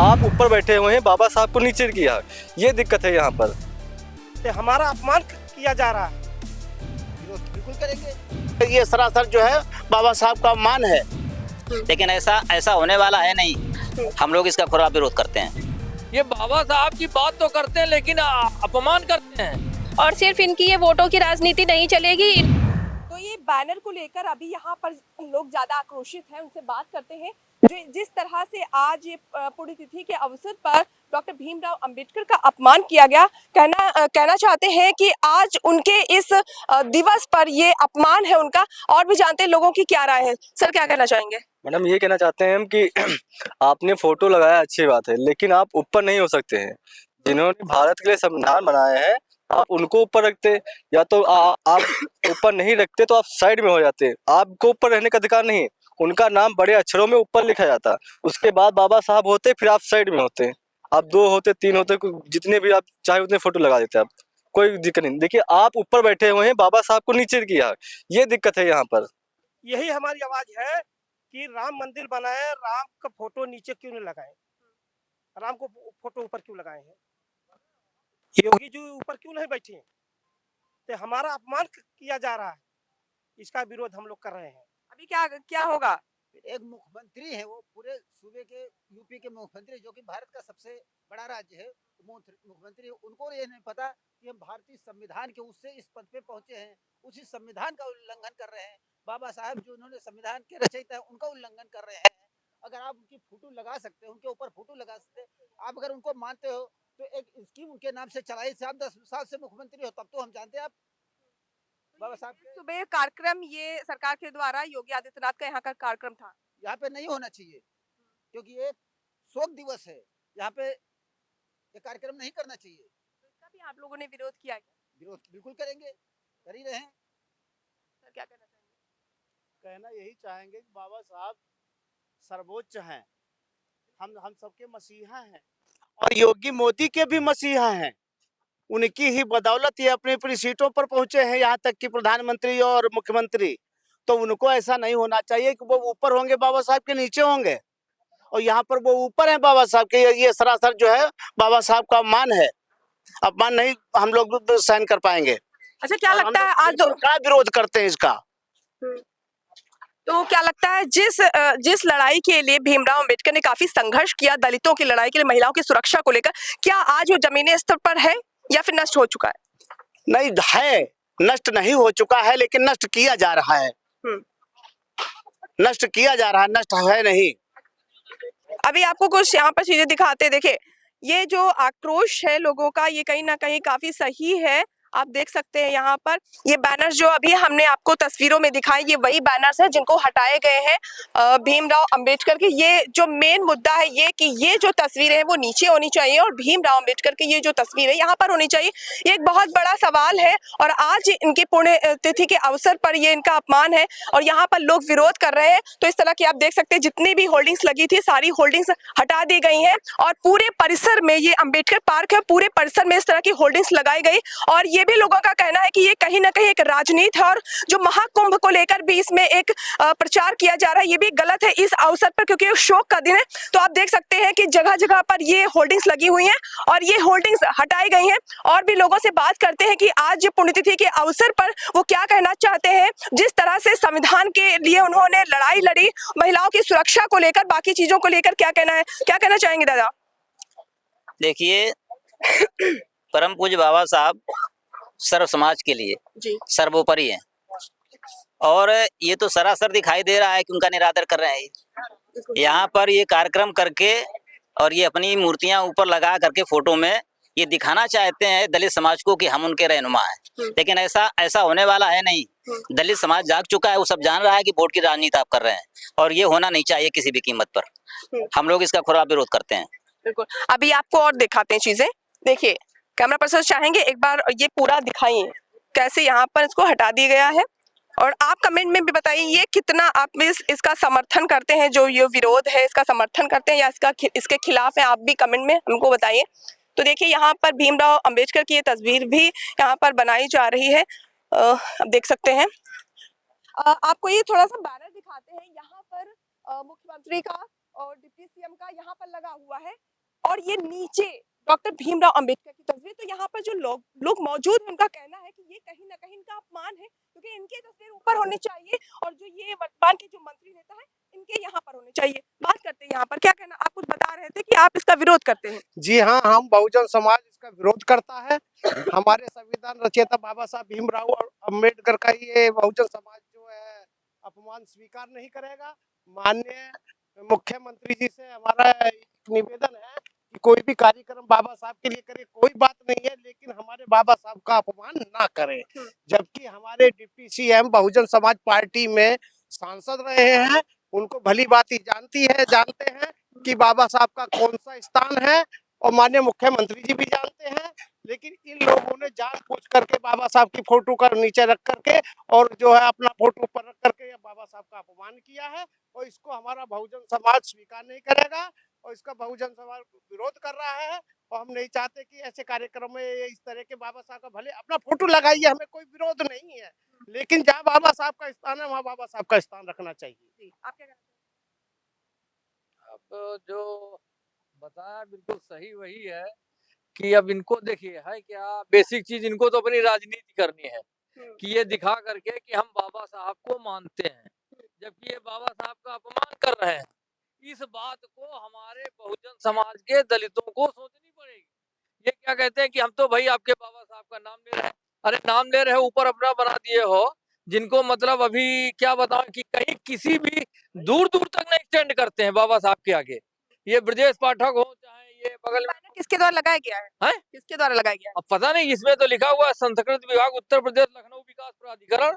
आप ऊपर बैठे हुए हैं, बाबा साहब को नीचे किया, ये दिक्कत है यहाँ पर। तो हमारा अपमान किया जा रहा है, बिल्कुल करेंगे। ये सरासर जो है बाबा साहब का अपमान है, लेकिन ऐसा होने वाला है नहीं। हम लोग इसका खुला विरोध करते हैं। ये बाबा साहब की बात तो करते हैं लेकिन अपमान करते हैं। और सिर्फ इनकी ये वोटों की राजनीति नहीं चलेगी। तो ये बैनर को लेकर अभी यहाँ पर लोग ज्यादा आक्रोशित हैं, उनसे बात करते हैं। जो जिस तरह से आज ये पुण्यतिथि के अवसर पर डॉक्टर भीमराव अंबेडकर का अपमान किया गया, कहना चाहते हैं कि आज उनके इस दिवस पर ये अपमान है उनका। और भी जानते हैं लोगों की क्या राय है। सर क्या कहना चाहेंगे? मैडम ये कहना चाहते हैं हम कि आपने फोटो लगाया अच्छी बात है, लेकिन आप ऊपर नहीं हो सकते हैं। जिन्होंने भारत के लिए संविधान बनाया है आप उनको ऊपर रखते, या तो आप ऊपर नहीं रखते तो आप साइड में हो जाते। आपको ऊपर रहने का अधिकार नहीं, उनका नाम बड़े अक्षरों में ऊपर लिखा जाता, उसके बाद बाबा साहब होते, फिर आप साइड में होते। आप 2 होते 3 होते, जितने भी आप चाहे उतने फोटो लगा देते, आप कोई दिक्कत नहीं। देखिए आप ऊपर बैठे हुए हैं, बाबा साहब को नीचे किया, ये दिक्कत है यहाँ पर। यही हमारी आवाज है कि राम मंदिर बनाए, राम का फोटो नीचे क्यों नहीं लगाए, राम को फोटो ऊपर क्यों लगाए हैं, योगी जी ऊपर क्यों नहीं बैठे। तो हमारा अपमान किया जा रहा है, इसका विरोध हम लोग कर रहे हैं। अभी क्या होगा? एक मुख्यमंत्री है, वो पूरे सूबे के यूपी के मुख्यमंत्री, जो कि भारत का सबसे बड़ा राज्य है, मुख्यमंत्री, उनको ये नहीं पता कि हम भारतीय संविधान के उससे इस पद पे पहुंचे हैं, उसी संविधान का उल्लंघन कर रहे हैं। बाबा साहब जो उन्होंने संविधान के रचयिता है उनका उल्लंघन कर रहे हैं। अगर आप उनकी फोटो लगा सकते हैं, उनके ऊपर फोटो लगा सकते हैं, आप अगर उनको मानते हो तो एक स्कीम उनके नाम से चलाई से आप 10 साल से मुख्यमंत्री हो, तब तो हम जानते हैं आप बाबा साहब। सुबह कार्यक्रम ये सरकार के द्वारा योगी आदित्यनाथ का यहाँ का कार्यक्रम था, यहाँ पे नहीं होना चाहिए क्योंकि ये शोक दिवस है, यहाँ पे ये कार्यक्रम नहीं करना चाहिए। तो इसका भी आप लोगों ने विरोध किया क्या? विरोध बिल्कुल करेंगे, कर ही रहे हैं। सर क्या कहना चाहेंगे? कहना यही चाहेंगे कि बाबा साहब सर्वोच्च हैं, हम सबके मसीहा हैं और योगी मोदी के भी मसीहा हैं। उनकी ही बदौलत ये अपनी अपनी सीटों पर पहुंचे हैं, यहाँ तक कि प्रधानमंत्री और मुख्यमंत्री। तो उनको ऐसा नहीं होना चाहिए कि वो ऊपर होंगे बाबा साहब के नीचे होंगे, और यहाँ पर वो ऊपर हैं बाबा साहब के। ये सरासर जो है बाबा साहब का अपमान है, अपमान नहीं हम लोग सहन कर पाएंगे। अच्छा क्या लगता है आज का विरोध करते हैं इसका? तो क्या लगता है जिस लड़ाई के लिए भीमराव अंबेडकर ने काफी संघर्ष किया, दलितों की लड़ाई के लिए, महिलाओं की सुरक्षा को लेकर, क्या आज वो जमीनी स्तर पर है या फिर नष्ट हो चुका है? नहीं है, नष्ट नहीं हो चुका है, लेकिन नष्ट किया जा रहा है। नष्ट किया जा रहा है, नष्ट है नहीं। अभी आपको कुछ यहाँ पर चीजें दिखाते हैं। देखिए ये जो आक्रोश है लोगों का, ये कहीं ना कहीं काफी सही है। आप देख सकते हैं यहाँ पर ये बैनर जो अभी हमने आपको तस्वीरों में दिखाए, ये वही बैनर्स हैं जिनको हटाए गए हैं भीमराव अंबेडकर के। ये जो मेन मुद्दा है ये कि ये जो तस्वीरें हैं वो नीचे होनी चाहिए और भीमराव अंबेडकर की ये जो तस्वीर है यहाँ पर होनी चाहिए। ये एक बहुत बड़ा सवाल है और आज इनकी पुण्यतिथि के अवसर पर ये इनका अपमान है और यहाँ पर लोग विरोध कर रहे हैं। तो इस तरह की आप देख सकते हैं जितनी भी होल्डिंग्स लगी थी सारी होल्डिंग्स हटा दी गई हैं और पूरे परिसर में, ये अंबेडकर पार्क है, पूरे परिसर में इस तरह की होल्डिंग्स लगाई गई। और ये भी लोगों का कहना है कि ये कहीं ना कहीं एक राजनीति है और जो महाकुंभ को लेकर भी इसमें एक प्रचार किया जा रहा है, ये भी गलत है इस अवसर पर, क्योंकि ये शोक का दिन है। तो आप देख सकते हैं कि जगह जगह पर ये होल्डिंग्स लगी हुई हैं और ये होल्डिंग्स हटाई गई हैं। और भी लोगों से बात करते हैं कि आज पुण्यतिथि के अवसर पर वो क्या कहना चाहते हैं। जिस तरह से संविधान के लिए उन्होंने लड़ाई लड़ी, महिलाओं की सुरक्षा को लेकर, बाकी चीजों को लेकर क्या कहना है, क्या कहना चाहेंगे दादा? देखिए परम पूज्य बाबा साहब सर्व समाज के लिए सर्वोपरि है और ये तो सरासर दिखाई दे रहा है कि उनका निरादर कर रहे हैं। यहाँ पर ये कार्यक्रम करके और ये अपनी मूर्तियां ऊपर लगा करके फोटो में ये दिखाना चाहते हैं दलित समाज को कि हम उनके रहनुमा हैं, लेकिन ऐसा होने वाला है नहीं। दलित समाज जाग चुका है, वो सब जान रहा है कि वोट की राजनीति आप कर रहे हैं और ये होना नहीं चाहिए किसी भी कीमत पर। हम लोग इसका खुला विरोध करते हैं। बिल्कुल, अभी आपको और दिखाते हैं चीजें। देखिए कैमरा पर्सन चाहेंगे एक बार ये पूरा दिखाइए कैसे यहाँ पर इसको हटा दिया गया है और आप कमेंट में भी बताइए ये कितना आप इसका समर्थन करते हैं, जो ये विरोध है इसका समर्थन करते हैं या इसके खिलाफ है, आप भी कमेंट में हमको बताइए। तो देखिए यहाँ पर भीमराव अंबेडकर की ये तस्वीर भी यहाँ पर बनाई जा रही है, आप देख सकते हैं। आपको ये थोड़ा सा बैनर दिखाते हैं, यहाँ पर मुख्यमंत्री का और डिप्टी सीएम का यहाँ पर लगा हुआ है और ये नीचे डॉक्टर भीमराव अंबेडकर की तस्वीर। तो यहाँ पर जो लोग मौजूद हैं उनका कहना है कि ये कहीं ना कहीं इनका अपमान है, क्योंकि इनकी तस्वीर ऊपर होनी चाहिए और जो ये वर्तमान के जो मंत्री नेता है इनके यहाँ पर होने चाहिए। बात करते हैं यहाँ पर, क्या कहना, आप कुछ बता रहे थे कि आप इसका विरोध करते हैं। जी हाँ, हम बहुजन समाज इसका विरोध करता है। हमारे संविधान रचयिता बाबा साहब भीमराव अंबेडकर का ये बहुजन समाज जो है अपमान स्वीकार नहीं करेगा। माननीय मुख्यमंत्री जी से हमारा एक निवेदन है कि कोई भी कार्यक्रम बाबा साहब के लिए करे, कोई बात नहीं है, लेकिन हमारे बाबा साहब का अपमान ना करें। जबकि हमारे deputy CM Bahujan Samaj party में सांसद रहे हैं, उनको भली बात ही जानते हैं कि बाबा साहब का कौन सा स्थान है, और माननीय मुख्यमंत्री जी भी जानते हैं। लेकिन इन लोगों ने जानबूझ करके बाबा साहब की फोटो का नीचे रख करके और जो है अपना फोटो ऊपर रख करके बाबा साहब का अपमान किया है, और इसको हमारा बहुजन समाज स्वीकार नहीं करेगा और इसका बहुजन समाज विरोध कर रहा है। और हम नहीं चाहते कि ऐसे कार्यक्रम में इस तरह के बाबा साहब का, भले अपना फोटो लगाइए, हमें कोई विरोध नहीं है, लेकिन जहाँ बाबा साहब का स्थान है वहाँ बाबा साहब का स्थान रखना चाहिए। आप क्या कहना अब जो बताया बिल्कुल सही वही है कि अब इनको देखिए है क्या बेसिक चीज, इनको तो अपनी राजनीति करनी है कि ये दिखा करके कि हम बाबा साहब को मानते हैं, जबकि ये बाबा साहब का अपमान कर रहे हैं। इस बात को हमारे बहुजन समाज के दलितों को सोचनी पड़ेगी। ये क्या कहते हैं कि हम तो भाई आपके बाबा साहब का नाम ले रहे हैं। अरे नाम ले रहे हो, ऊपर अपना बना दिए हो, जिनको मतलब अभी क्या बताऊं कि कहीं किसी भी दूर दूर तक नहीं स्टैंड करते हैं बाबा साहब के आगे। ये ब्रजेश पाठक हो चाहे ये बगल में, किसके द्वारा लगाया गया है? किसके द्वारा लगाया गया है? अब पता नहीं, इसमें तो लिखा हुआ है संस्कृत विभाग उत्तर प्रदेश लखनऊ विकास प्राधिकरण,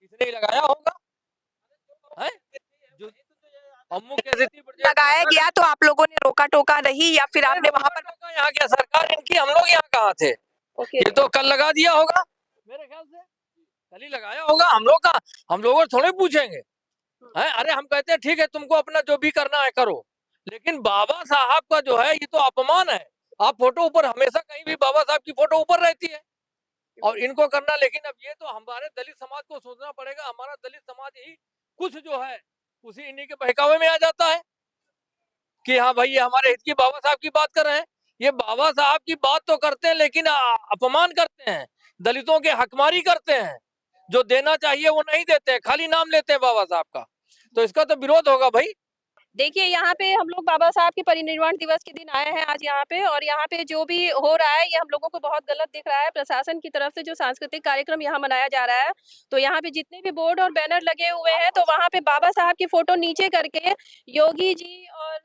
इसने ही लगाया होगा। है जो अम्मू कैसे थी लगाया गया तो आप लोगों ने रोका टोका नहीं, या फिर आपने वहां पर? यहाँ क्या सरकार इनकी, हम लोग यहाँ कहाँ थे? ये तो कल लगा दिया होगा मेरे ख्याल से, कल ही लगाया होगा। हम लोग थोड़े पूछेंगे हैं। अरे हम कहते हैं ठीक है, तुमको अपना जो भी करना है करो, लेकिन बाबा साहब का जो है ये तो अपमान है। आप फोटो ऊपर, हमेशा कहीं भी बाबा साहब की फोटो ऊपर रहती है और इनको करना, लेकिन अब ये तो हमारे दलित समाज को सोचना पड़ेगा। हमारा दलित समाज ही कुछ जो है उसी इन्हीं के बहकावे में आ जाता है कि हाँ भाई ये हमारे हित की बाबा साहब की बात कर रहे हैं। ये बाबा साहब की बात तो करते हैं लेकिन अपमान करते हैं, दलितों के हकमारी करते हैं, जो देना चाहिए वो नहीं देते हैं, खाली नाम लेते हैं बाबा साहब का। तो इसका तो विरोध होगा भाई। देखिए यहाँ पे हम लोग बाबा साहब के परिनिर्वाण दिवस के दिन आए हैं आज यहाँ पे, और यहाँ पे जो भी हो रहा है ये हम लोगों को बहुत गलत दिख रहा है। प्रशासन की तरफ से जो सांस्कृतिक कार्यक्रम यहाँ मनाया जा रहा है, तो यहाँ पे जितने भी बोर्ड और बैनर लगे हुए हैं, तो वहाँ पे बाबा साहब की फोटो नीचे करके योगी जी और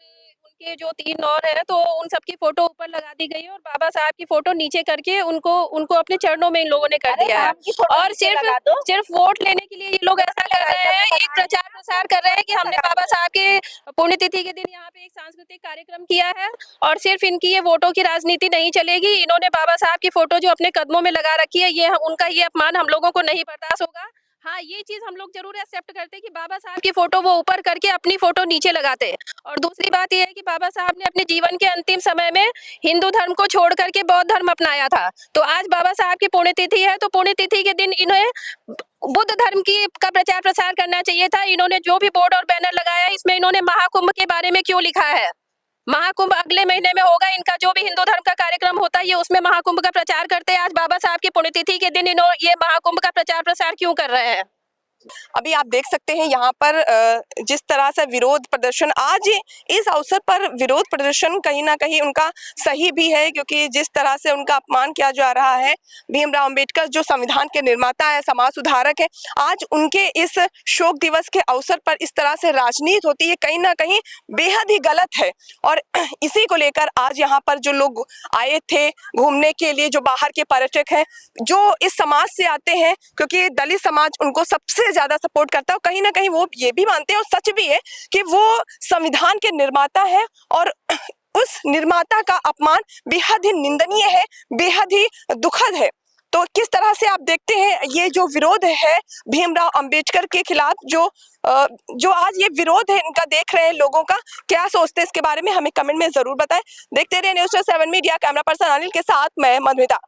उनके जो 3 और हैं, तो उन सबकी फोटो ऊपर लगा दी गई है और बाबा साहब की फोटो नीचे करके उनको अपने चरणों में इन लोगों ने कर दिया है। और सिर्फ वोट लेने के लिए ये लोग ऐसा कर रहे हैं, एक प्रचार प्रसार कर रहे हैं कि हमने बाबा साहब के पुण्यतिथि के दिन यहाँ पे एक सांस्कृतिक कार्यक्रम किया है, और सिर्फ इनकी ये वोटों की राजनीति नहीं चलेगी। इन्होंने बाबा साहब की फोटो जो अपने कदमों में लगा रखी है, ये उनका ये अपमान हम लोगों को नहीं बर्दाश्त होगा। हाँ, ये चीज हम लोग जरूर एक्सेप्ट करते हैं कि बाबा साहब की फोटो वो ऊपर करके अपनी फोटो नीचे लगाते हैं। और दूसरी बात ये है कि बाबा साहब ने अपने जीवन के अंतिम समय में हिंदू धर्म को छोड़ करके बौद्ध धर्म अपनाया था। तो आज बाबा साहब की पुण्यतिथि है, तो पुण्यतिथि के दिन इन्हें बुद्ध धर्म का प्रचार प्रसार करना चाहिए था। इन्होंने जो भी बोर्ड और बैनर लगाया, इसमें इन्होंने महाकुंभ के बारे में क्यों लिखा है? महाकुंभ अगले महीने में होगा, इनका जो भी हिंदू धर्म का कार्यक्रम होता है ये उसमें महाकुंभ का प्रचार करते हैं। आज बाबा साहब की पुण्यतिथि के दिन ये महाकुंभ का प्रचार प्रसार क्यों कर रहे हैं? अभी आप देख सकते हैं यहाँ पर जिस तरह से विरोध प्रदर्शन, आज इस अवसर पर विरोध प्रदर्शन कहीं ना कहीं उनका सही भी है, क्योंकि जिस तरह से उनका अपमान किया जा रहा है। भीमराव अंबेडकर जो संविधान के निर्माता है, समाज सुधारक है, आज उनके इस शोक दिवस के अवसर पर इस तरह से राजनीति होती है, कहीं ना कहीं बेहद ही गलत है। और इसी को लेकर आज यहाँ पर जो लोग आए थे घूमने के लिए, जो बाहर के पर्यटक हैं, जो इस समाज से आते हैं, क्योंकि दलित समाज उनको सबसे ज्यादा सपोर्ट करता है, और कहीं ना कहीं वो ये भी मानते हैं और सच भी है कि वो संविधान के निर्माता है, और उस निर्माता का अपमान बेहद ही निंदनीय है, बेहद ही दुखद है। तो किस तरह से आप देखते हैं ये जो विरोध है भीमराव अंबेडकर के खिलाफ, जो आज ये विरोध है इनका देख रहे हैं लोगों का, क्या सोचते हैं इसके बारे में हमें कमेंट में जरूर बताएं। देखते रहिए News7 media, camera person Anil के साथ मैं मधुमिता।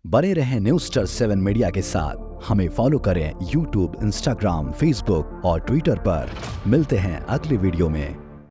बने रहें News7 मीडिया के साथ, हमें फॉलो करें YouTube, Instagram, Facebook और Twitter पर। मिलते हैं अगले वीडियो में।